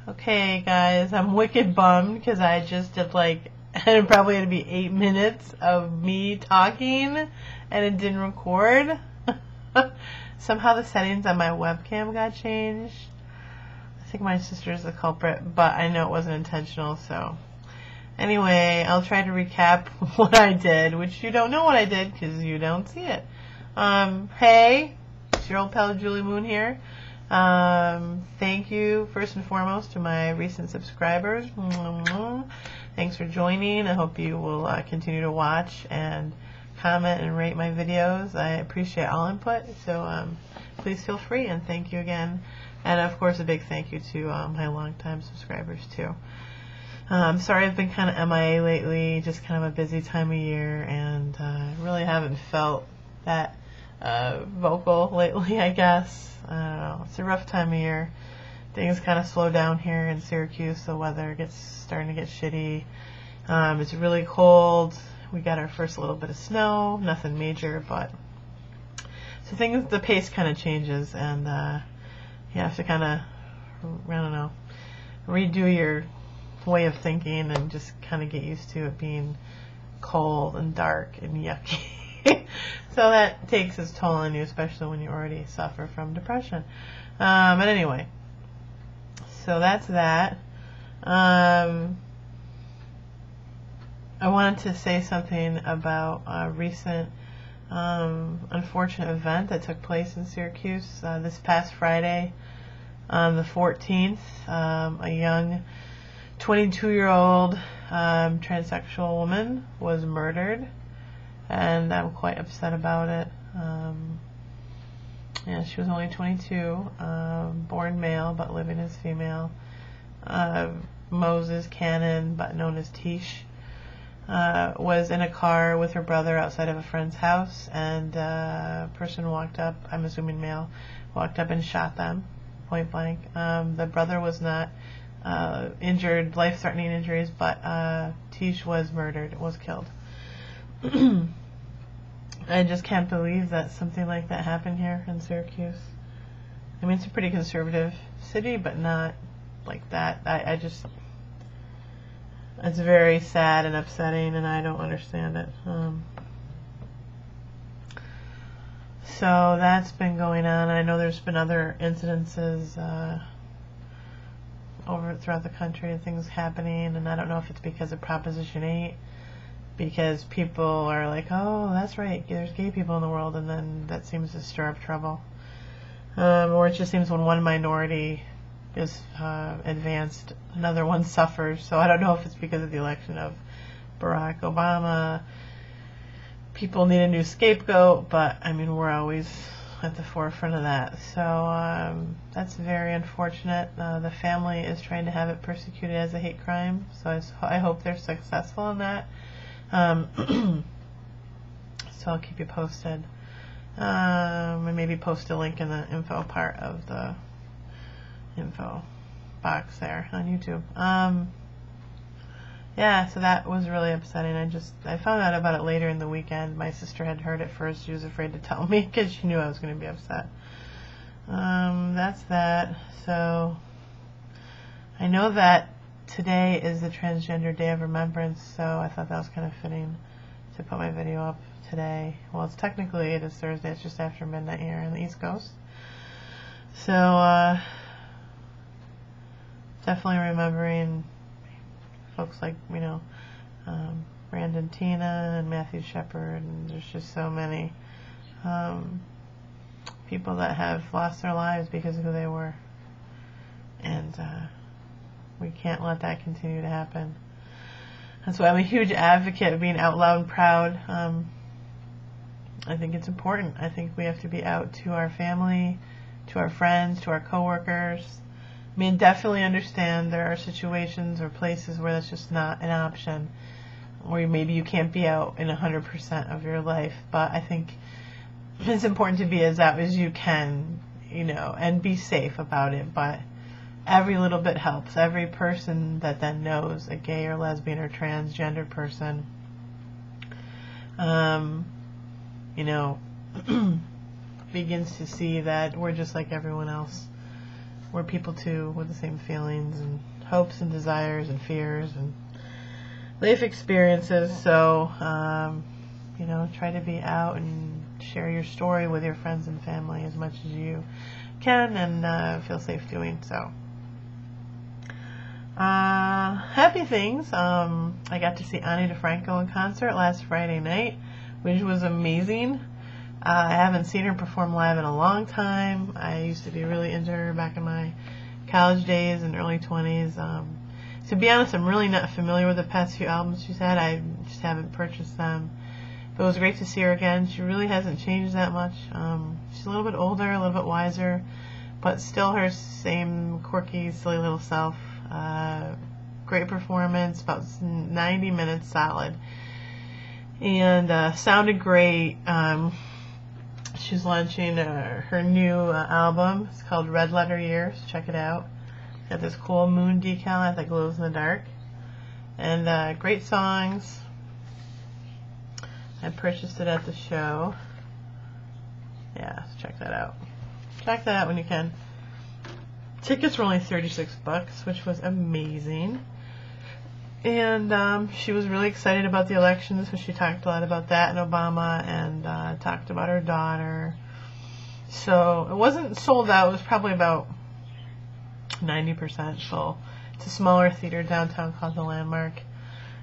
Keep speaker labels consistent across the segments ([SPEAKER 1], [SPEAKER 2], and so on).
[SPEAKER 1] Okay, guys, I'm wicked bummed because I just did like, it probably had to be 8 minutes of me talking and it didn't record. Somehow the settings on my webcam got changed. I think my sister's the culprit, but I know it wasn't intentional, so. Anyway, I'll try to recap what I did, which you don't know what I did because you don't see it. Hey, it's your old pal Julie Moon here. Thank you first and foremost to my recent subscribers. Thanks for joining. I hope you will continue to watch and comment and rate my videos. I appreciate all input, so please feel free, and thank you again. And of course a big thank you to my longtime subscribers too. Sorry I've been kind of MIA lately, just kind of a busy time of year, and really haven't felt that vocal lately, I guess. I don't know. It's a rough time of year. Things kind of slow down here in Syracuse. The weather gets starting to get shitty. It's really cold. We got our first little bit of snow. Nothing major, but so things, the pace kind of changes, and you have to kind of, I don't know, redo your way of thinking and just kind of get used to it being cold and dark and yucky. So that takes its toll on you, especially when you already suffer from depression. But anyway, so that's that. I wanted to say something about a recent unfortunate event that took place in Syracuse this past Friday, the 14th. A young 22-year-old transsexual woman was murdered, and I'm quite upset about it. Yeah, she was only 22, born male but living as female. Moses Cannon, but known as Teish, was in a car with her brother outside of a friend's house, and a person walked up, I'm assuming male, walked up and shot them point blank. The brother was not injured, life-threatening injuries, but Teish was murdered, was killed. I just can't believe that something like that happened here in Syracuse. I mean, it's a pretty conservative city, but not like that. I just, it's very sad and upsetting, and I don't understand it. So that's been going on. I know there's been other incidences over throughout the country and things happening, and I don't know if it's because of Proposition 8, because people are like, oh, that's right, there's gay people in the world, and then that seems to stir up trouble. Or it just seems when one minority is advanced, another one suffers. So I don't know if it's because of the election of Barack Obama. People need a new scapegoat, but I mean, we're always at the forefront of that. So that's very unfortunate. The family is trying to have it persecuted as a hate crime, so I hope they're successful in that. So I'll keep you posted, and maybe post a link in the info part of the info box there on YouTube. Yeah, so that was really upsetting. I found out about it later in the weekend. My sister had heard it first. She was afraid to tell me because she knew I was going to be upset. That's that. So I know that today is the Transgender Day of Remembrance, so I thought that was kind of fitting to put my video up today. Well, it is Thursday. It's just after midnight here on the East Coast. So definitely remembering folks like, you know, Brandon Tina and Matthew Shepard, and there's just so many people that have lost their lives because of who they were, and we can't let that continue to happen. That's why I'm a huge advocate of being out loud and proud. I think it's important. I think we have to be out to our family, to our friends, to our coworkers. I mean, definitely understand there are situations or places where that's just not an option, or maybe you can't be out in 100% of your life, but I think it's important to be as out as you can, you know, and be safe about it. But every little bit helps. Every person that then knows a gay or lesbian or transgender person, you know, begins to see that we're just like everyone else. we're people too with the same feelings and hopes and desires and fears and life experiences. So, you know, try to be out and share your story with your friends and family as much as you can, and feel safe doing so. Happy things. I got to see Ani DiFranco in concert last Friday night, which was amazing. I haven't seen her perform live in a long time. I used to be really into her back in my college days and early 20s. To be honest, I'm really not familiar with the past few albums she's had. I just haven't purchased them. But it was great to see her again. She really hasn't changed that much. She's a little bit older, a little bit wiser, but still her same quirky, silly little self. Great performance, about 90 minutes solid. And sounded great. She's launching her new album. It's called Red Letter Years. Check it out. Got this cool moon decal that glows in the dark. And great songs. I purchased it at the show. Yeah, so check that out. Check that out when you can. Tickets were only $36, which was amazing. And she was really excited about the elections, so she talked a lot about that and Obama, and talked about her daughter. So it wasn't sold out. It was probably about 90% full. It's a smaller theater downtown called The Landmark,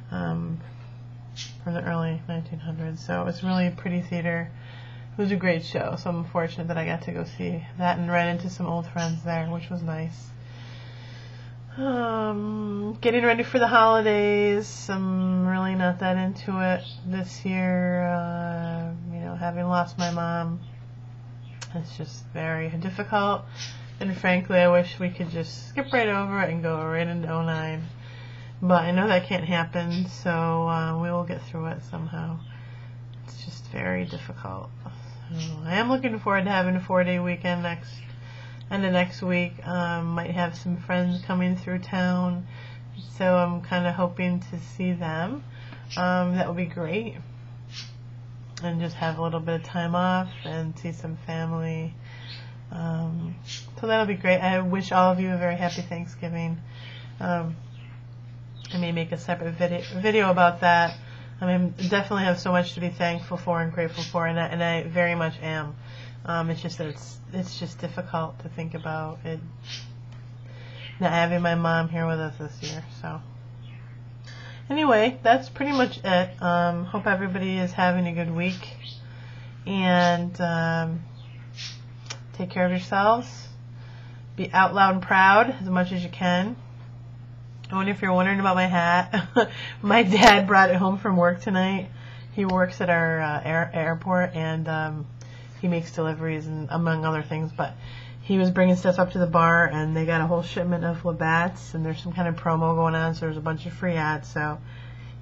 [SPEAKER 1] from the early 1900s. So it was really a pretty theater. It was a great show, so I'm fortunate that I got to go see that and ran into some old friends there, which was nice. Getting ready for the holidays. I'm really not that into it this year. You know, having lost my mom, it's just very difficult. And frankly, I wish we could just skip right over it and go right into 09. But I know that can't happen, so we will get through it somehow. It's just very difficult. So I am looking forward to having a 4-day weekend next week. Might have some friends coming through town, so I'm kind of hoping to see them. That would be great. And just have a little bit of time off and see some family. So that'll be great. I wish all of you a very happy Thanksgiving. I may make a separate video about that. I mean, definitely have so much to be thankful for and grateful for, and I very much am. It's just that it's just difficult to think about it, not having my mom here with us this year. So anyway, that's pretty much it. Hope everybody is having a good week, and take care of yourselves. Be out loud and proud as much as you can. And if you're wondering about my hat, my dad brought it home from work tonight. He works at our airport, and he makes deliveries and among other things, but he was bringing stuff up to the bar, and they got a whole shipment of Labatt's, and there's some kind of promo going on, so there's a bunch of free hats. So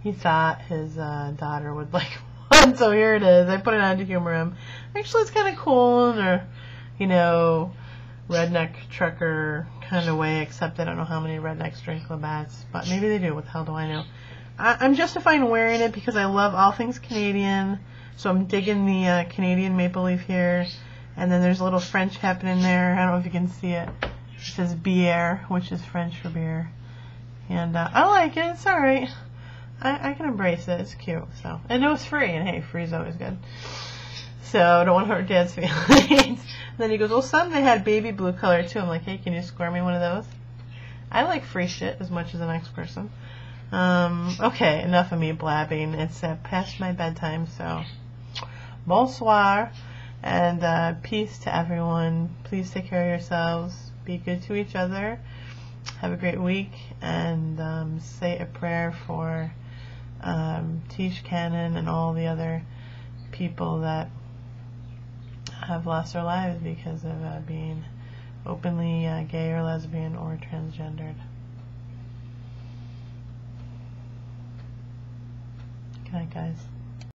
[SPEAKER 1] he thought his daughter would like one, so here it is. I put it on to humor him. Actually, it's kind of cool in a, you know, redneck trucker kind of way, except I don't know how many rednecks drink Labatt's, but maybe they do. What the hell do I know? I'm justifying wearing it because I love all things Canadian. So I'm digging the Canadian maple leaf here. And then there's a little French happening there. I don't know if you can see it. It says bière, which is French for beer. And I like it. It's alright. I can embrace it. It's cute. So, and it was free. And hey, free is always good. So I don't want to hurt Dad's feelings. Then he goes, well, some they had baby blue color too. I'm like, hey, can you score me one of those? I like free shit as much as the next person. Okay, enough of me blabbing. It's past my bedtime, so bonsoir, and peace to everyone. Please take care of yourselves. Be good to each other. Have a great week, and say a prayer for Teish Cannon and all the other people that have lost their lives because of being openly gay or lesbian or transgendered. Good night, guys.